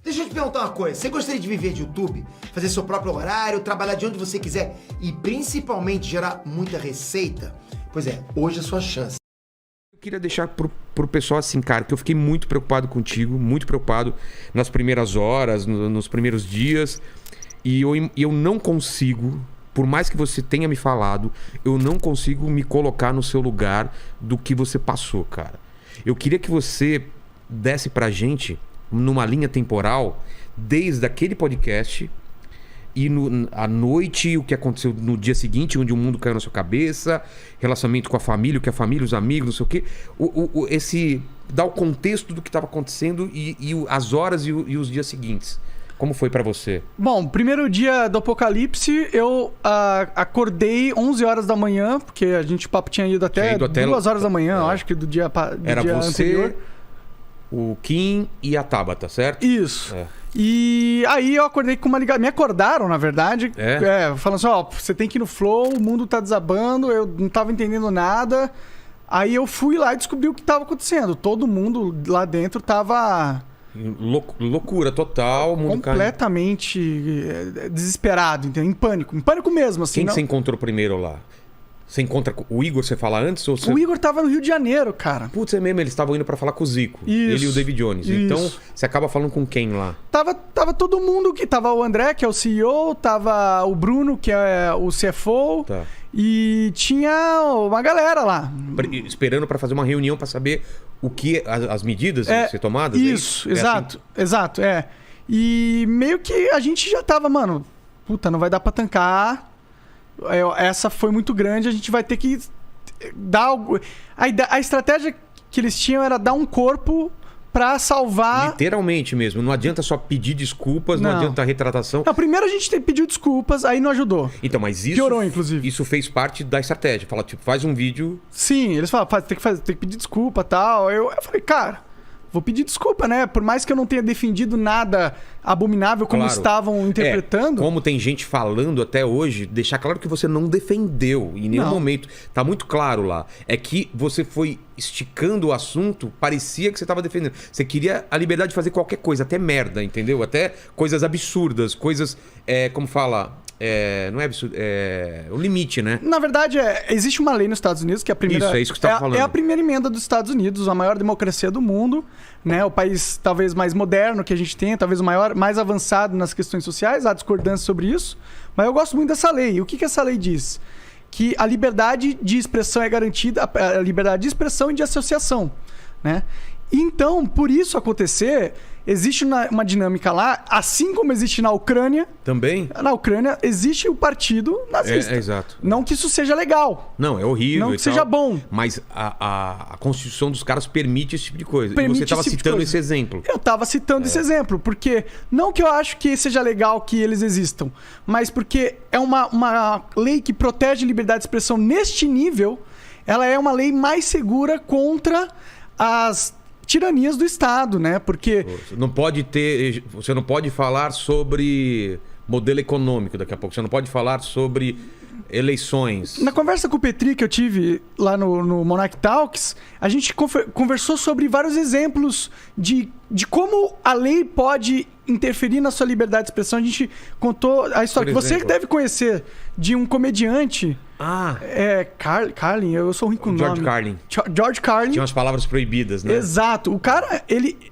Deixa eu te perguntar uma coisa. Você gostaria de viver de YouTube? Fazer seu próprio horário, trabalhar de onde você quiser e principalmente gerar muita receita? Pois é, hoje é a sua chance. Eu queria deixar pro pessoal assim, cara, que eu fiquei muito preocupado contigo, muito preocupado nas primeiras horas, nos primeiros dias. E eu não consigo, por mais que você tenha me falado, eu não consigo me colocar no seu lugar do que você passou, cara. Eu queria que você desse pra gente, numa linha temporal, desde aquele podcast e à noite, o que aconteceu no dia seguinte, onde o mundo caiu na sua cabeça, relacionamento com a família, o que a família, os amigos, não sei o quê. Dar o contexto do que estava acontecendo e as horas e os dias seguintes. Como foi pra você? Bom, primeiro dia do apocalipse, eu acordei 11 horas da manhã, porque o papo tinha ido até 2 horas da manhã, eu acho que do dia Era dia você, anterior. O Kim e a Tabata, certo? Isso. E aí eu acordei com uma ligação. Me acordaram, na verdade. Falando assim, você tem que ir no flow, o mundo tá desabando, eu não tava entendendo nada. Aí eu fui lá e descobri o que tava acontecendo. Todo mundo lá dentro tava... Loucura total. O mundo completamente desesperado, entendeu? Em pânico mesmo, assim. Quem você encontrou primeiro lá? Você encontra o Igor, você fala antes? Ou você... O Igor tava no Rio de Janeiro, cara. Putz, é mesmo, eles estavam indo pra falar com o Zico. Isso, ele e o David Jones. Isso. Então, você acaba falando com quem lá? Tava todo mundo que... Tava o André, que é o CEO, tava o Bruno, que é o CFO. Tá. E tinha uma galera lá. Esperando pra fazer uma reunião pra saber o que... As medidas a ser tomadas? Isso, exato. E meio que a gente já tava, mano... Puta, não vai dar pra tancar... Essa foi muito grande, a gente vai ter que dar algo. A estratégia que eles tinham era dar um corpo pra salvar. Literalmente mesmo. Não adianta só pedir desculpas, não adianta retratação. Não, primeiro a gente pediu desculpas, aí não ajudou. Então, mas isso. Piorou, inclusive. Isso fez parte da estratégia. Fala, tipo, faz um vídeo. Sim, eles falaram, tem que pedir desculpa e tal. Eu falei, cara. Vou pedir desculpa, né? Por mais que eu não tenha defendido nada abominável como estavam interpretando. Como tem gente falando até hoje, deixar claro que você não defendeu em nenhum momento. Tá muito claro lá. É que você foi esticando o assunto, parecia que você tava defendendo. Você queria a liberdade de fazer qualquer coisa, até merda, entendeu? Até coisas absurdas, coisas, como fala... não é absurdo, o limite, né? Na verdade, existe uma lei nos Estados Unidos que é a primeira... Isso, é isso que você estava falando. É a primeira emenda dos Estados Unidos, a maior democracia do mundo, né? O país talvez mais moderno que a gente tem, talvez o mais avançado nas questões sociais, há discordância sobre isso, mas eu gosto muito dessa lei. E o que essa lei diz? Que a liberdade de expressão é garantida, a liberdade de expressão e de associação, né? Então, por isso acontecer... Existe uma dinâmica lá, assim como existe na Ucrânia. Também? Na Ucrânia existe o partido nazista. Exato. Não que isso seja legal. Não, é horrível. Não que seja bom. Mas a Constituição dos caras permite esse tipo de coisa. E você estava citando esse exemplo. Eu estava citando esse exemplo, porque não que eu acho que seja legal que eles existam, mas porque é uma lei que protege a liberdade de expressão neste nível, ela é uma lei mais segura contra as tiranias do Estado, né? Porque... Você não pode falar sobre modelo econômico daqui a pouco. Você não pode falar sobre eleições. Na conversa com o Petri que eu tive lá no Monarch Talks, a gente conversou sobre vários exemplos de como a lei pode interferir na sua liberdade de expressão. A gente contou a história que você deve conhecer de um comediante... Carlin, eu sou ruim com o nome. George Carlin. Tinha umas palavras proibidas, né? Exato. O cara, ele,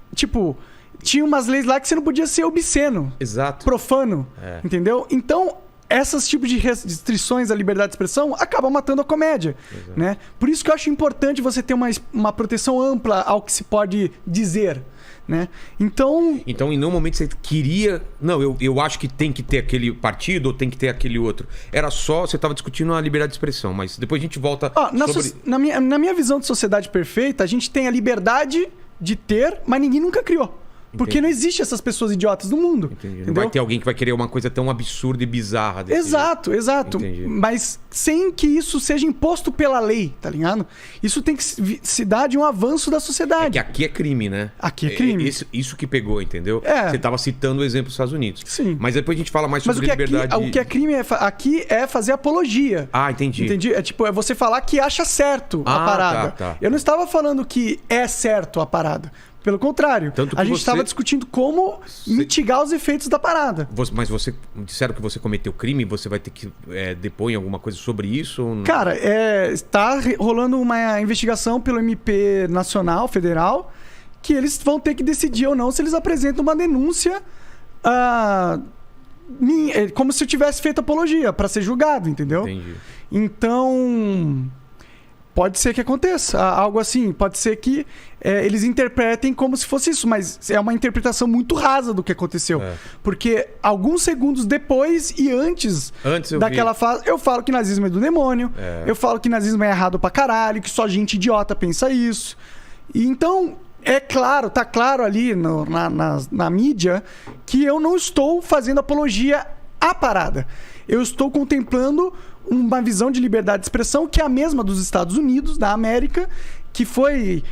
tinha umas leis lá que você não podia ser obsceno. Exato. Profano. Entendeu? Então, esses tipos de restrições à liberdade de expressão acabam matando a comédia, né? Por isso que eu acho importante você ter uma proteção ampla ao que se pode dizer, né? Então, em nenhum momento você queria... Não, eu acho que tem que ter aquele partido ou tem que ter aquele outro. Era só... Você estava discutindo a liberdade de expressão, mas depois a gente volta na minha visão de sociedade perfeita, a gente tem a liberdade de ter, mas ninguém nunca criou. Porque não existe essas pessoas idiotas no mundo. Entendi. Não vai ter alguém que vai querer uma coisa tão absurda e bizarra desse Exato. Entendi. Mas sem que isso seja imposto pela lei, tá ligado? Isso tem que se dar de um avanço da sociedade. É que aqui é crime, né? Aqui é crime. Isso que pegou, entendeu? Você estava citando o exemplo dos Estados Unidos. Sim. Mas depois a gente fala mais sobre liberdade... O que é crime aqui é fazer apologia. Entendi. É você falar que acha certo a parada. Tá. Eu não estava falando que é certo a parada. Pelo contrário. Tanto que a gente você- estava discutindo como mitigar os efeitos da parada. Mas você disseram que você cometeu crime, você vai ter que depor em alguma coisa sobre isso? Ou não? Cara, está rolando uma investigação pelo MP Nacional, Federal, que eles vão ter que decidir ou não se eles apresentam uma denúncia como se eu tivesse feito apologia para ser julgado, entendeu? Entendi. Então, pode ser que aconteça algo assim. Pode ser que eles interpretem como se fosse isso, mas é uma interpretação muito rasa do que aconteceu. Porque alguns segundos depois e antes eu daquela fase, eu falo que nazismo é do demônio, eu falo que nazismo é errado pra caralho, que só gente idiota pensa isso. E então, é claro, tá claro ali na mídia que eu não estou fazendo apologia à parada. Eu estou contemplando uma visão de liberdade de expressão que é a mesma dos Estados Unidos, da América, que foi...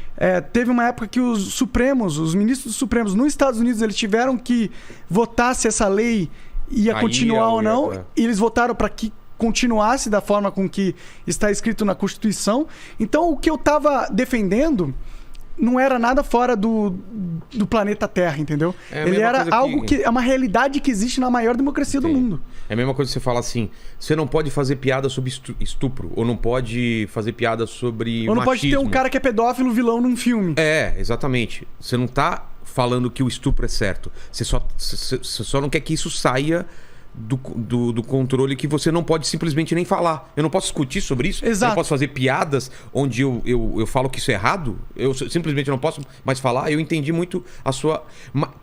teve uma época que os ministros dos Supremos nos Estados Unidos, eles tiveram que votar se essa lei ia continuar ou não. E eles votaram para que continuasse da forma com que está escrito na Constituição. Então, o que eu estava defendendo não era nada fora do planeta Terra, entendeu? Ele era algo que é uma realidade que existe na maior democracia do mundo. É a mesma coisa que você fala assim, você não pode fazer piada sobre estupro, ou não pode fazer piada sobre ou não machismo. Pode ter um cara que é pedófilo vilão num filme. Exatamente. Você não tá falando que o estupro é certo. Você só não quer que isso saia do controle, que você não pode simplesmente nem falar. Eu não posso discutir sobre isso. Exato. Eu não posso fazer piadas onde eu falo que isso é errado. Eu simplesmente não posso mais falar. Eu entendi muito a sua...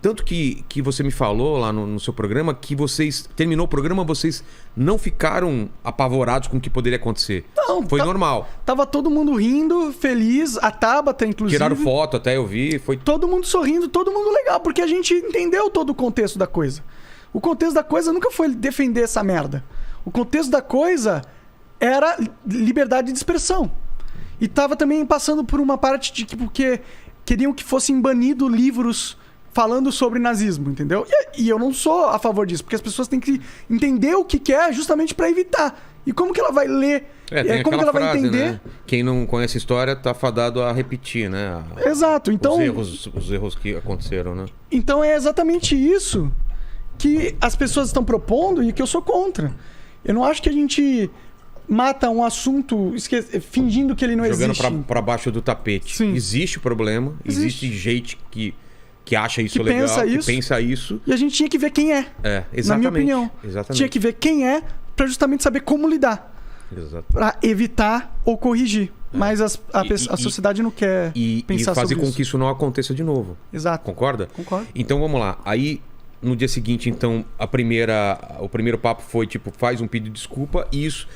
Tanto que você me falou lá no seu programa que vocês... Terminou o programa, vocês não ficaram apavorados com o que poderia acontecer. Não. Foi normal. Tava todo mundo rindo, feliz. A Tabata, inclusive. Tiraram foto, até eu vi. Foi todo mundo sorrindo, todo mundo legal. Porque a gente entendeu todo o contexto da coisa. O contexto da coisa nunca foi defender essa merda. O contexto da coisa era liberdade de expressão. E tava também passando por uma parte de que porque queriam que fossem banidos livros falando sobre nazismo, entendeu? E eu não sou a favor disso, porque as pessoas têm que entender o que é justamente para evitar. E como que ela vai ler? Tem como que ela frase, vai entender? Né? Quem não conhece a história tá fadado a repetir, né? Exato. Então, os erros que aconteceram, né? Então é exatamente isso que as pessoas estão propondo e que eu sou contra. Eu não acho que a gente mata um assunto fingindo que ele não existe. Jogando pra baixo do tapete. Sim. Existe o problema, existe gente que acha isso que legal, pensa isso. E a gente tinha que ver quem é. Exatamente. Na minha opinião. Exatamente. Tinha que ver quem é pra justamente saber como lidar. Exato. Pra evitar ou corrigir. Mas a sociedade não quer pensar e fazer sobre com que isso não aconteça de novo. Exato. Concorda? Concordo. Então vamos lá. Aí no dia seguinte, então, o primeiro papo foi tipo, faz um pedido de desculpa, e isso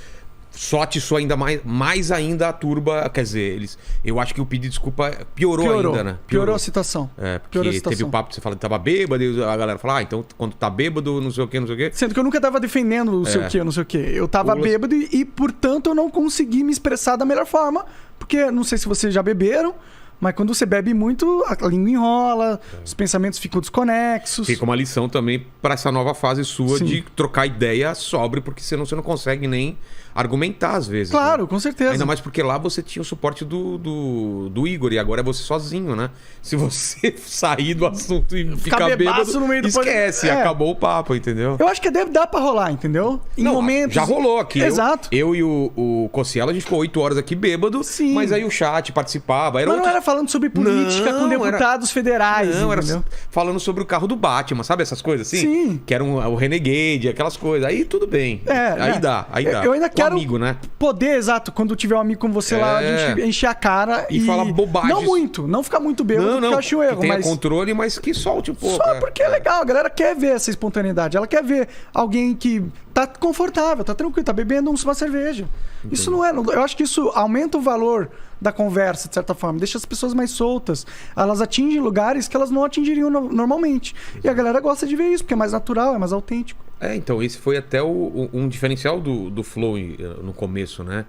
só atiçou ainda mais ainda a turba. Quer dizer, eu acho que o pedido de desculpa piorou ainda, né? Piorou a situação. Porque teve o papo que você fala que tava bêbado, e a galera fala, então quando tá bêbado, não sei o quê. Sendo que eu nunca tava defendendo não sei o quê. Eu tava bêbado e, portanto, eu não consegui me expressar da melhor forma, porque não sei se vocês já beberam, mas quando você bebe muito, a língua enrola, os pensamentos ficam desconexos. Fica uma lição também para essa nova fase sua. Sim. De trocar ideia sobre, porque senão você não consegue nem argumentar às vezes. Claro, né? Com certeza. Ainda mais porque lá você tinha o suporte do Igor, e agora é você sozinho, né? Se você sair do assunto e ficar bêbado, no meio do esquece, acabou o papo, entendeu? Eu acho que deve dar pra rolar, entendeu? Em momentos... Já rolou aqui. Exato. Eu e o Cossielo, a gente ficou 8 horas aqui bêbado. Sim. Mas aí o chat participava. Não era falando sobre política com deputados federais. Não, entendeu? Era falando sobre o carro do Batman, sabe essas coisas assim? Sim. Que era o Renegade, aquelas coisas. Aí tudo bem. Aí dá. Eu ainda quero amigo, né? Poder, exato, quando tiver um amigo como você lá, a gente encher a cara e falar bobagem. Não muito, não ficar muito bêbado, porque eu acho um erro. Que tenha controle, mas que solte um pouco. Só porque é legal, a galera quer ver essa espontaneidade. Ela quer ver alguém que tá confortável, tá tranquilo, tá bebendo uma cerveja. Entendi. Isso não é... Eu acho que isso aumenta o valor da conversa, de certa forma. Deixa as pessoas mais soltas. Elas atingem lugares que elas não atingiriam normalmente. Exato. E a galera gosta de ver isso, porque é mais natural, é mais autêntico. Então, esse foi até um diferencial do Flow no começo, né?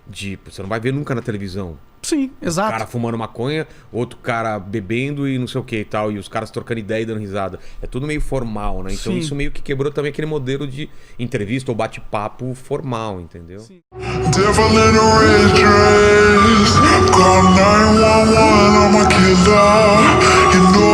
Você não vai ver nunca na televisão. Sim, exato. O cara fumando maconha, outro cara bebendo e não sei o que e tal. E os caras trocando ideia e dando risada. É tudo meio formal, né? Então Sim. isso meio que quebrou também aquele modelo de entrevista ou bate-papo formal, entendeu? Sim. Devil in a red dress. Call 911, I'm a killer. You know